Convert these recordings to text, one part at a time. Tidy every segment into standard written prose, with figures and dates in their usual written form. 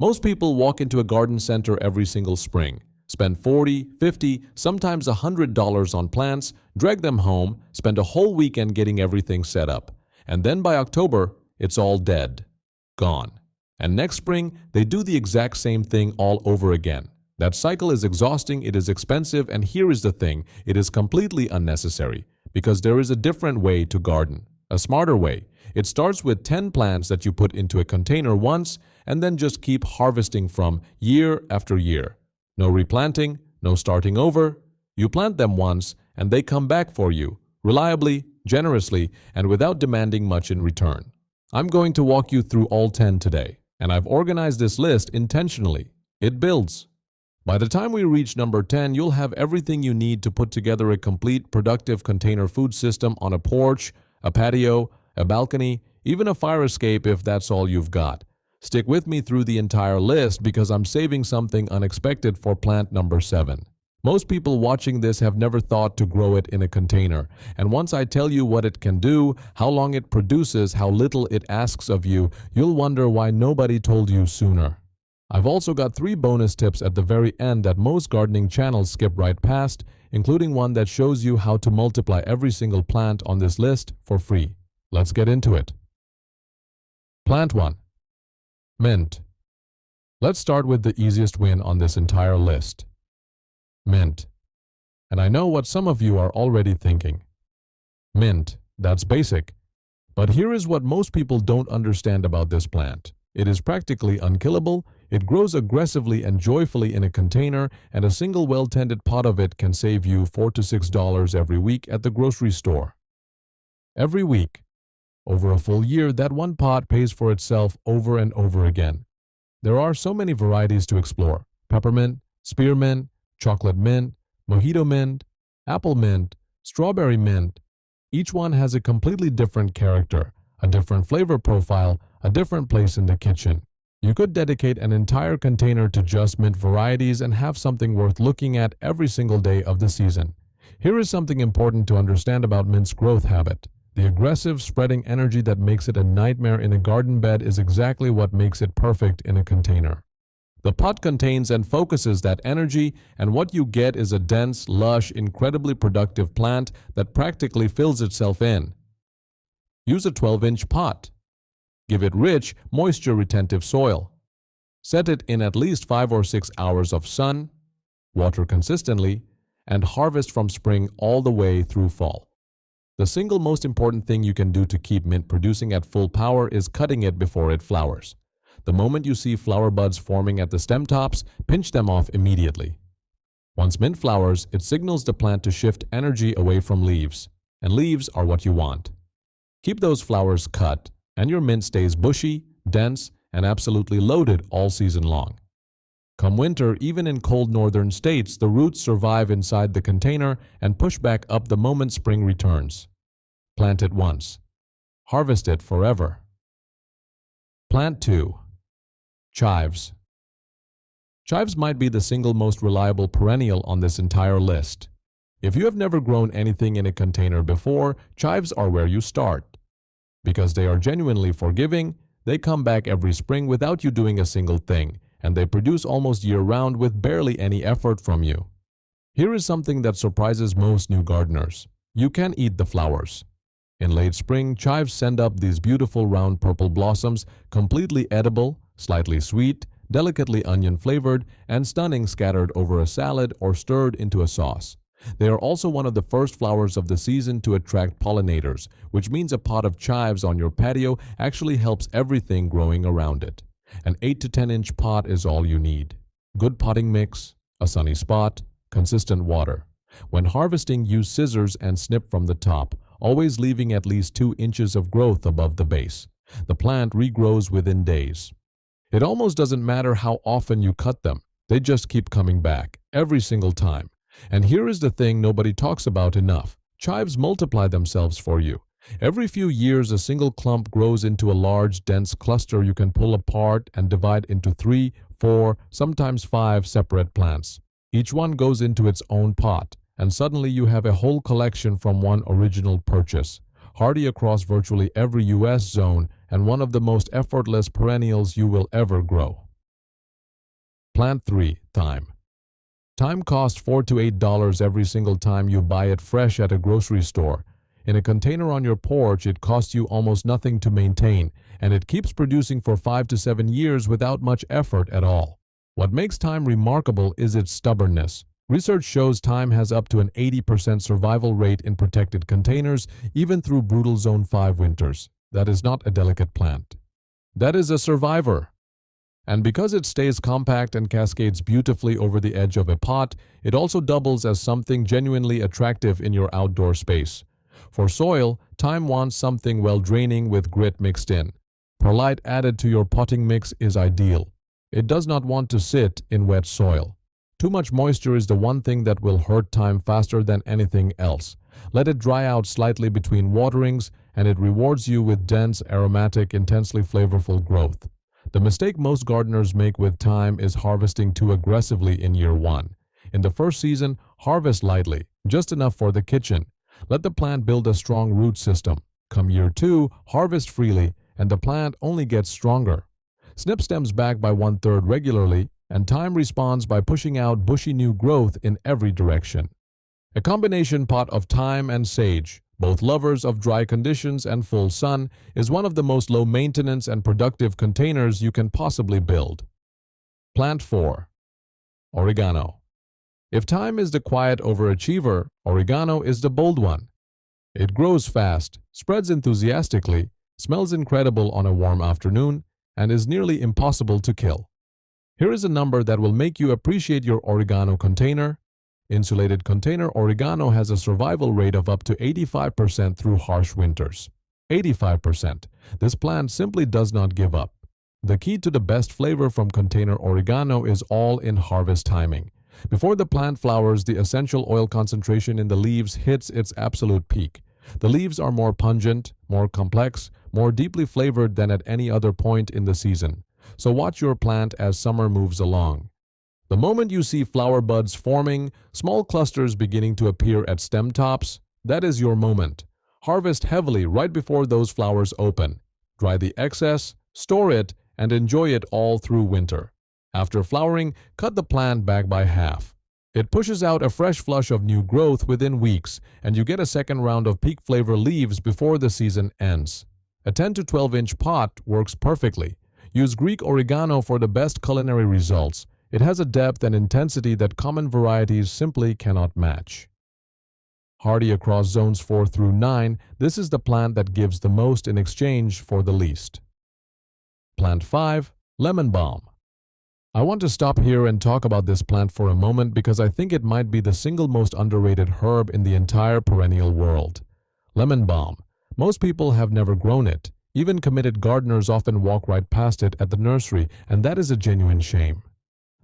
Most people walk into a garden center every single spring, spend $40, $50, sometimes $100 on plants, drag them home, spend a whole weekend getting everything set up. And then by October, it's all dead, gone. And next spring, they do the exact same thing all over again. That cycle is exhausting, it is expensive, and here is the thing, it is completely unnecessary. Because there is a different way to garden, a smarter way. It starts with 10 plants that you put into a container once and then just keep harvesting from year after year. No replanting, no starting over. You plant them once and they come back for you, reliably, generously, and without demanding much in return. I'm going to walk you through all 10 today, and I've organized this list intentionally. It builds. By the time we reach number 10, you'll have everything you need to put together a complete, productive container food system on a porch, a patio, a balcony, even a fire escape if that's all you've got. Stick with me through the entire list because I'm saving something unexpected for plant number 7. Most people watching this have never thought to grow it in a container, and once I tell you what it can do, how long it produces, how little it asks of you, you'll wonder why nobody told you sooner. I've also got 3 bonus tips at the very end that most gardening channels skip right past, including one that shows you how to multiply every single plant on this list for free. Let's get into it. Plant 1. Mint. Let's start with the easiest win on this entire list. Mint. And I know what some of you are already thinking. Mint, that's basic. But here is what most people don't understand about this plant. It is practically unkillable, it grows aggressively and joyfully in a container, and a single well-tended pot of it can save you $4 to $6 every week at the grocery store. Every week. Over a full year, that one pot pays for itself over and over again. There are so many varieties to explore. Peppermint, spearmint, chocolate mint, mojito mint, apple mint, strawberry mint. Each one has a completely different character, a different flavor profile, a different place in the kitchen. You could dedicate an entire container to just mint varieties and have something worth looking at every single day of the season. Here is something important to understand about mint's growth habit. The aggressive, spreading energy that makes it a nightmare in a garden bed is exactly what makes it perfect in a container. The pot contains and focuses that energy, and what you get is a dense, lush, incredibly productive plant that practically fills itself in. Use a 12-inch pot. Give it rich, moisture-retentive soil. Set it in at least 5 or 6 hours of sun, water consistently, and harvest from spring all the way through fall. The single most important thing you can do to keep mint producing at full power is cutting it before it flowers. The moment you see flower buds forming at the stem tops, pinch them off immediately. Once mint flowers, it signals the plant to shift energy away from leaves, and leaves are what you want. Keep those flowers cut, and your mint stays bushy, dense, and absolutely loaded all season long. Come winter, even in cold northern states, the roots survive inside the container and push back up the moment spring returns. Plant it once. Harvest it forever. Plant 2. Chives. Chives might be the single most reliable perennial on this entire list. If you have never grown anything in a container before, chives are where you start. Because they are genuinely forgiving, they come back every spring without you doing a single thing, and they produce almost year-round with barely any effort from you. Here is something that surprises most new gardeners. You can eat the flowers. In late spring, chives send up these beautiful round purple blossoms, completely edible, slightly sweet, delicately onion-flavored, and stunning scattered over a salad or stirred into a sauce. They are also one of the first flowers of the season to attract pollinators, which means a pot of chives on your patio actually helps everything growing around it. An 8 to 10-inch pot is all you need. Good potting mix, a sunny spot, consistent water. When harvesting, use scissors and snip from the top, always leaving at least 2 inches of growth above the base. The plant regrows within days. It almost doesn't matter how often you cut them. They just keep coming back, every single time. And here is the thing nobody talks about enough. Chives multiply themselves for you. Every few years, a single clump grows into a large, dense cluster you can pull apart and divide into 3, 4, sometimes 5 separate plants. Each one goes into its own pot, and suddenly you have a whole collection from one original purchase. Hardy across virtually every U.S. zone and one of the most effortless perennials you will ever grow. Plant 3. Thyme. Thyme costs $4 to $8 every single time you buy it fresh at a grocery store. In a container on your porch, it costs you almost nothing to maintain, and it keeps producing for 5 to 7 years without much effort at all. What makes thyme remarkable is its stubbornness. Research shows thyme has up to an 80% survival rate in protected containers, even through brutal Zone 5 winters. That is not a delicate plant. That is a survivor. And because it stays compact and cascades beautifully over the edge of a pot, it also doubles as something genuinely attractive in your outdoor space. For soil, thyme wants something well-draining with grit mixed in. Perlite added to your potting mix is ideal. It does not want to sit in wet soil. Too much moisture is the one thing that will hurt thyme faster than anything else. Let it dry out slightly between waterings, and it rewards you with dense, aromatic, intensely flavorful growth. The mistake most gardeners make with thyme is harvesting too aggressively in year 1. In the first season, harvest lightly, just enough for the kitchen. Let the plant build a strong root system. Come year 2, harvest freely, and the plant only gets stronger. Snip stems back by 1/3 regularly, and thyme responds by pushing out bushy new growth in every direction. A combination pot of thyme and sage, both lovers of dry conditions and full sun, is one of the most low-maintenance and productive containers you can possibly build. Plant 4. Oregano. If thyme is the quiet overachiever, oregano is the bold one. It grows fast, spreads enthusiastically, smells incredible on a warm afternoon, and is nearly impossible to kill. Here is a number that will make you appreciate your oregano container. Insulated container oregano has a survival rate of up to 85% through harsh winters. 85%. This plant simply does not give up. The key to the best flavor from container oregano is all in harvest timing. Before the plant flowers, the essential oil concentration in the leaves hits its absolute peak. The leaves are more pungent, more complex, more deeply flavored than at any other point in the season. So watch your plant as summer moves along. The moment you see flower buds forming, small clusters beginning to appear at stem tops, that is your moment. Harvest heavily right before those flowers open. Dry the excess, store it, and enjoy it all through winter. After flowering, cut the plant back by half. It pushes out a fresh flush of new growth within weeks, and you get a second round of peak flavor leaves before the season ends. A 10 to 12-inch pot works perfectly. Use Greek oregano for the best culinary results. It has a depth and intensity that common varieties simply cannot match. Hardy across zones 4 through 9, this is the plant that gives the most in exchange for the least. Plant 5. Lemon balm. I want to stop here and talk about this plant for a moment because I think it might be the single most underrated herb in the entire perennial world. Lemon balm. Most people have never grown it. Even committed gardeners often walk right past it at the nursery, and that is a genuine shame.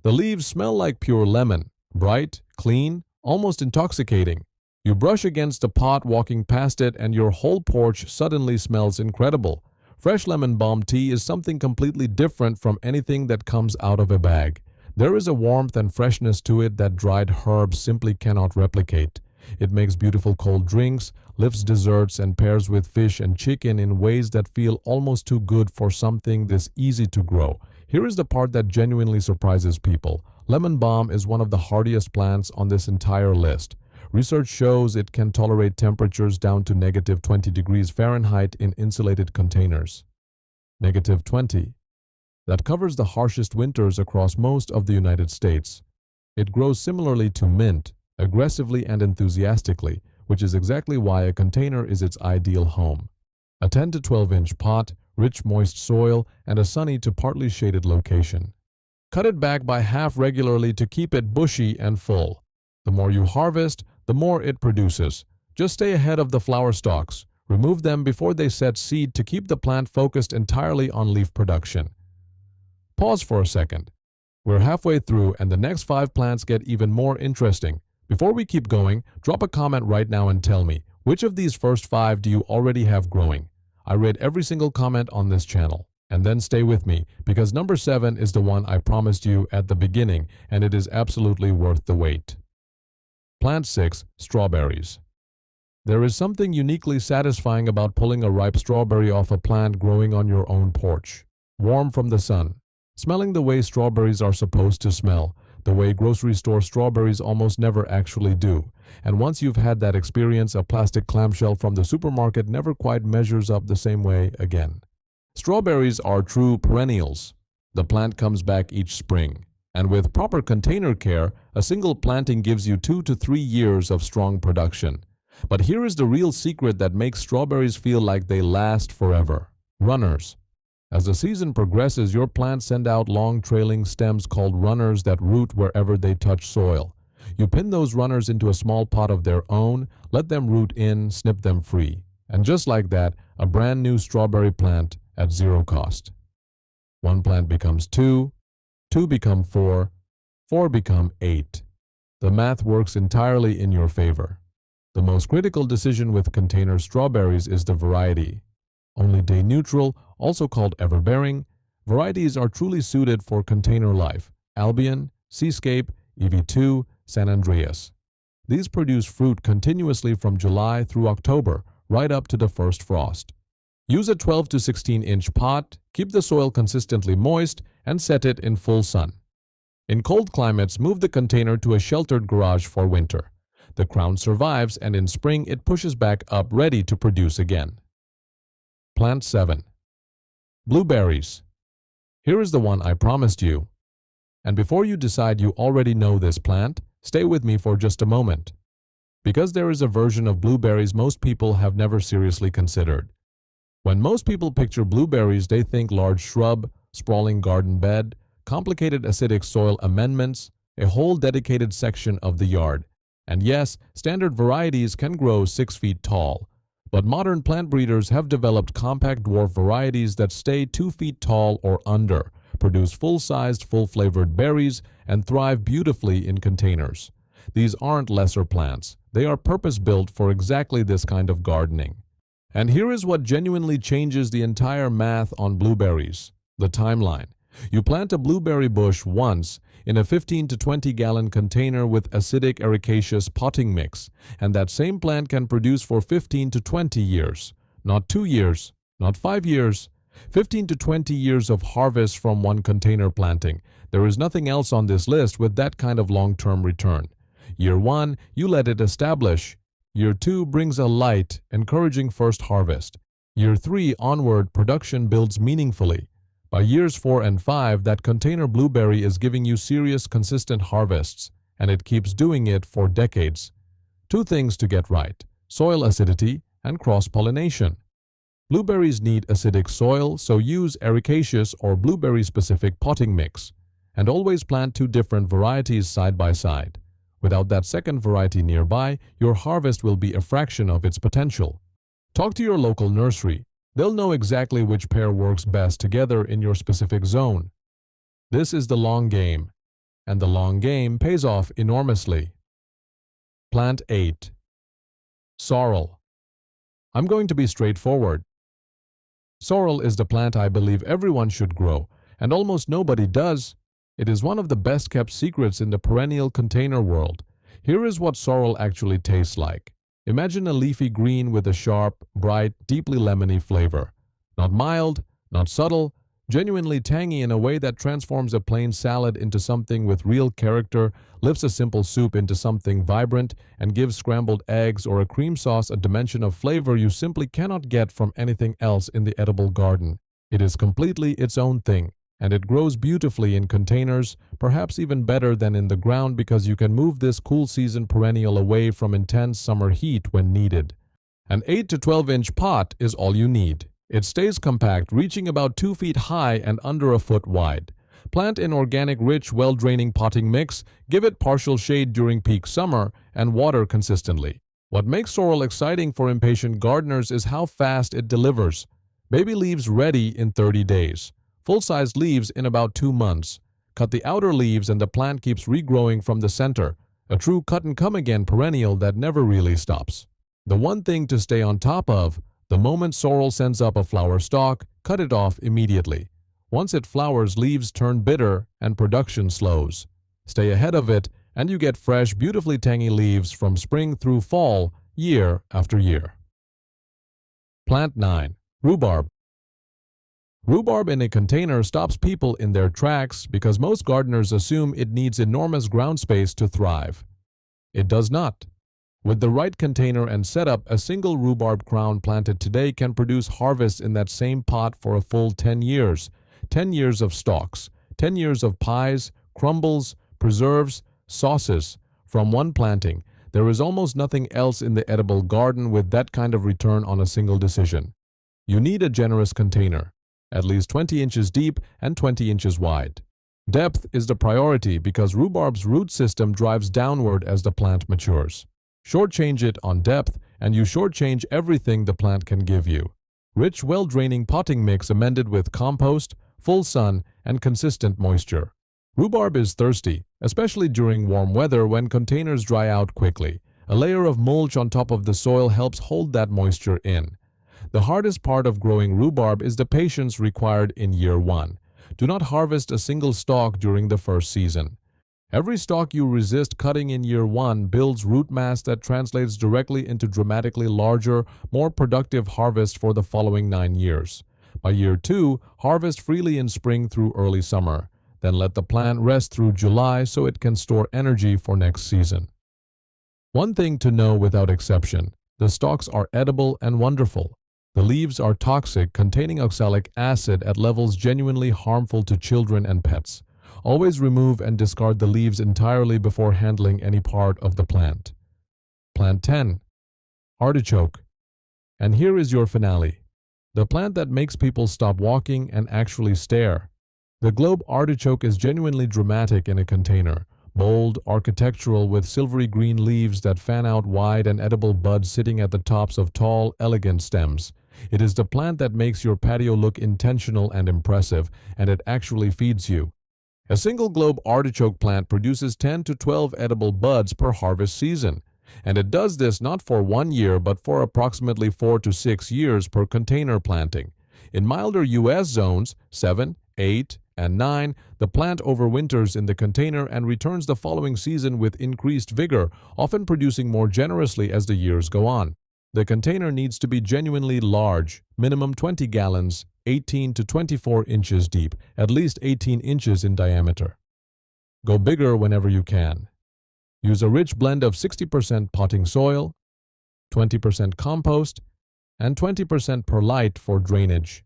The leaves smell like pure lemon, bright, clean, almost intoxicating. You brush against a pot walking past it and your whole porch suddenly smells incredible. Fresh lemon balm tea is something completely different from anything that comes out of a bag. There is a warmth and freshness to it that dried herbs simply cannot replicate. It makes beautiful cold drinks, lifts desserts, and pairs with fish and chicken in ways that feel almost too good for something this easy to grow. Here is the part that genuinely surprises people. Lemon balm is one of the hardiest plants on this entire list. Research shows it can tolerate temperatures down to -20 degrees Fahrenheit in insulated containers. -20. That covers the harshest winters across most of the United States. It grows similarly to mint, aggressively and enthusiastically, which is exactly why a container is its ideal home. A 10 to 12-inch pot, rich moist soil, and a sunny to partly shaded location. Cut it back by half regularly to keep it bushy and full. The more you harvest, the more it produces. Just stay ahead of the flower stalks. Remove them before they set seed to keep the plant focused entirely on leaf production. Pause for a second. We're halfway through and the next 5 plants get even more interesting. Before we keep going, drop a comment right now and tell me, which of these first 5 do you already have growing? I read every single comment on this channel. And then stay with me, because number 7 is the one I promised you at the beginning, and it is absolutely worth the wait. Plant 6. Strawberries. There is something uniquely satisfying about pulling a ripe strawberry off a plant growing on your own porch. Warm from the sun, Smelling the way strawberries are supposed to smell, the way grocery store strawberries almost never actually do. And once you've had that experience, a plastic clamshell from the supermarket never quite measures up the same way again. Strawberries are true perennials. The plant comes back each spring. And with proper container care, a single planting gives you 2 to 3 years of strong production. But here is the real secret that makes strawberries feel like they last forever. Runners. As the season progresses, your plants send out long trailing stems called runners that root wherever they touch soil. You pin those runners into a small pot of their own, let them root in, snip them free. And just like that, a brand new strawberry plant at zero cost. One plant becomes 2, 2 become 4, 4 become 8. The math works entirely in your favor. The most critical decision with container strawberries is the variety. Only day neutral, also called everbearing, varieties are truly suited for container life: Albion, Seascape, EV2, San Andreas. These produce fruit continuously from July through October, right up to the first frost. Use a 12 to 16-inch pot, keep the soil consistently moist, and set it in full sun. In cold climates, move the container to a sheltered garage for winter. The crown survives, and in spring it pushes back up ready to produce again. Plant 7. Blueberries. Here is the one I promised you. And before you decide you already know this plant, stay with me for just a moment. Because there is a version of blueberries most people have never seriously considered. When most people picture blueberries, they think large shrub, sprawling garden bed, complicated acidic soil amendments, a whole dedicated section of the yard. And yes, standard varieties can grow 6 feet tall. But modern plant breeders have developed compact dwarf varieties that stay 2 feet tall or under, produce full-sized, full-flavored berries, and thrive beautifully in containers. These aren't lesser plants. They are purpose-built for exactly this kind of gardening. And here is what genuinely changes the entire math on blueberries: the timeline. You plant a blueberry bush once in a 15 to 20-gallon container with acidic ericaceous potting mix, and that same plant can produce for 15 to 20 years. Not 2 years, not 5 years. 15 to 20 years of harvest from one container planting. There is nothing else on this list with that kind of long-term return. Year 1, you let it establish. Year 2 brings a light, encouraging first harvest. Year 3 onward, production builds meaningfully. By years 4 and 5, that container blueberry is giving you serious, consistent harvests, and it keeps doing it for decades. 2 things to get right: soil acidity and cross-pollination. Blueberries need acidic soil, so use ericaceous or blueberry-specific potting mix. And always plant 2 different varieties side by side. Without that second variety nearby, your harvest will be a fraction of its potential. Talk to your local nursery. They'll know exactly which pair works best together in your specific zone. This is the long game, and the long game pays off enormously. Plant 8. Sorrel. I'm going to be straightforward. Sorrel is the plant I believe everyone should grow, and almost nobody does. It is one of the best-kept secrets in the perennial container world. Here is what sorrel actually tastes like. Imagine a leafy green with a sharp, bright, deeply lemony flavor. Not mild, not subtle, genuinely tangy in a way that transforms a plain salad into something with real character, lifts a simple soup into something vibrant, and gives scrambled eggs or a cream sauce a dimension of flavor you simply cannot get from anything else in the edible garden. It is completely its own thing. And it grows beautifully in containers, perhaps even better than in the ground because you can move this cool season perennial away from intense summer heat when needed. An 8 to 12-inch pot is all you need. It stays compact, reaching about 2 feet high and under a foot wide. Plant in organic, rich, well-draining potting mix, give it partial shade during peak summer, and water consistently. What makes sorrel exciting for impatient gardeners is how fast it delivers. Baby leaves ready in 30 days. Full-sized leaves in about 2 months. Cut the outer leaves and the plant keeps regrowing from the center. A true cut-and-come-again perennial that never really stops. The one thing to stay on top of: the moment sorrel sends up a flower stalk, cut it off immediately. Once it flowers, leaves turn bitter and production slows. Stay ahead of it and you get fresh, beautifully tangy leaves from spring through fall, year after year. Plant 9. Rhubarb. Rhubarb in a container stops people in their tracks because most gardeners assume it needs enormous ground space to thrive. It does not. With the right container and setup, a single rhubarb crown planted today can produce harvests in that same pot for a full 10 years. 10 years of stalks, 10 years of pies, crumbles, preserves, sauces. From one planting, there is almost nothing else in the edible garden with that kind of return on a single decision. You need a generous container, at least 20 inches deep and 20 inches wide. Depth is the priority because rhubarb's root system drives downward as the plant matures. Shortchange it on depth and you shortchange everything the plant can give you. Rich, well-draining potting mix amended with compost, full sun, and consistent moisture. Rhubarb is thirsty, especially during warm weather when containers dry out quickly. A layer of mulch on top of the soil helps hold that moisture in. The hardest part of growing rhubarb is the patience required in year one. Do not harvest a single stalk during the first season. Every stalk you resist cutting in year one builds root mass that translates directly into dramatically larger, more productive harvest for the following 9 years. By year 2, harvest freely in spring through early summer. Then let the plant rest through July so it can store energy for next season. One thing to know without exception, the stalks are edible and wonderful. The leaves are toxic, containing oxalic acid at levels genuinely harmful to children and pets. Always remove and discard the leaves entirely before handling any part of the plant. Plant 10. Artichoke. And here is your finale. The plant that makes people stop walking and actually stare. The globe artichoke is genuinely dramatic in a container. Bold, architectural with silvery green leaves that fan out wide and edible buds sitting at the tops of tall, elegant stems. It is the plant that makes your patio look intentional and impressive, and it actually feeds you. A single globe artichoke plant produces 10 to 12 edible buds per harvest season, and it does this not for 1 year but for approximately 4 to 6 years per container planting. In milder U.S. zones, 7, 8, and 9, the plant overwinters in the container and returns the following season with increased vigor, often producing more generously as the years go on. The container needs to be genuinely large, minimum 20 gallons, 18 to 24 inches deep, at least 18 inches in diameter. Go bigger whenever you can. Use a rich blend of 60% potting soil, 20% compost, and 20% perlite for drainage.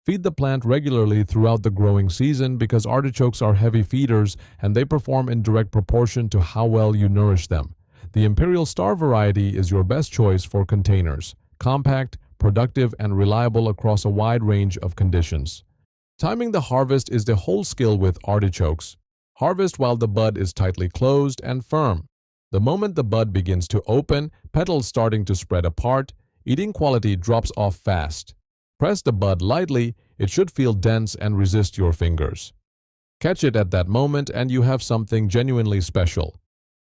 Feed the plant regularly throughout the growing season because artichokes are heavy feeders and they perform in direct proportion to how well you nourish them. The Imperial Star variety is your best choice for containers, compact, productive, and reliable across a wide range of conditions. Timing the harvest is the whole skill with artichokes. Harvest while the bud is tightly closed and firm. The moment the bud begins to open, petals starting to spread apart, eating quality drops off fast. Press the bud lightly, it should feel dense and resist your fingers. Catch it at that moment and you have something genuinely special.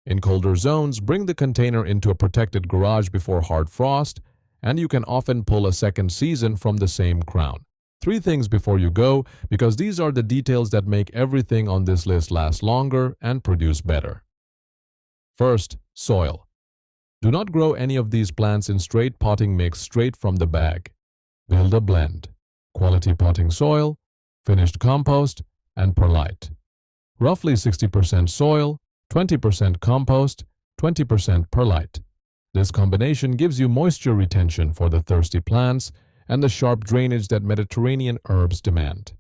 In colder zones, bring the container into a protected garage before hard frost, and you can often pull a second season from the same crown. 3 things before you go, because these are the details that make everything on this list last longer and produce better. First, soil. Do not grow any of these plants in straight potting mix straight from the bag. Build a blend. Quality potting soil, finished compost, and perlite. Roughly 60% soil, 20% compost, 20% perlite. This combination gives you moisture retention for the thirsty plants and the sharp drainage that Mediterranean herbs demand.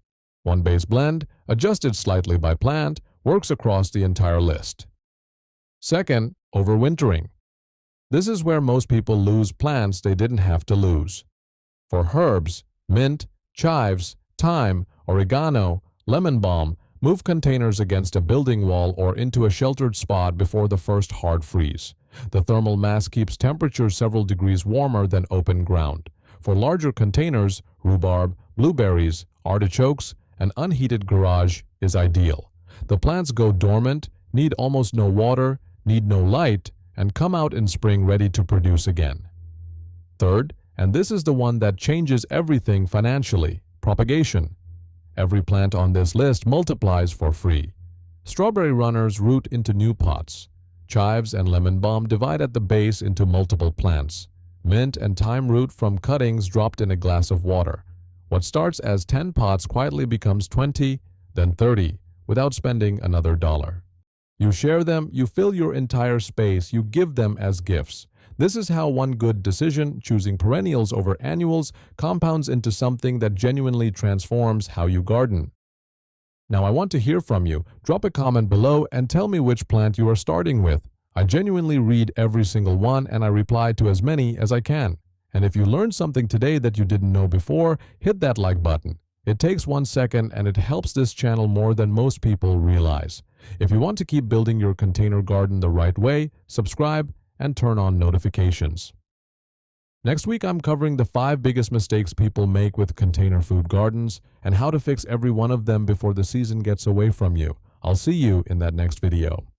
One base blend, adjusted slightly by plant, works across the entire list. Second, overwintering. This is where most people lose plants they didn't have to lose. For herbs, mint, chives, thyme, oregano, lemon balm, move containers against a building wall or into a sheltered spot before the first hard freeze. The thermal mass keeps temperatures several degrees warmer than open ground. For larger containers, rhubarb, blueberries, artichokes, an unheated garage is ideal. The plants go dormant, need almost no water, need no light, and come out in spring ready to produce again. Third, and this is the one that changes everything financially, propagation. Every plant on this list multiplies for free. Strawberry runners root into new pots. Chives and lemon balm divide at the base into multiple plants. Mint and thyme root from cuttings dropped in a glass of water. What starts as 10 pots quietly becomes 20, then 30, without spending another dollar. You share them, you fill your entire space, you give them as gifts. This is how one good decision, choosing perennials over annuals, compounds into something that genuinely transforms how you garden. Now I want to hear from you. Drop a comment below and tell me which plant you are starting with. I genuinely read every single one and I reply to as many as I can. And if you learned something today that you didn't know before, hit that like button. It takes 1 second and it helps this channel more than most people realize. If you want to keep building your container garden the right way, subscribe and turn on notifications. Next week, I'm covering the 5 biggest mistakes people make with container food gardens and how to fix every one of them before the season gets away from you. I'll see you in that next video.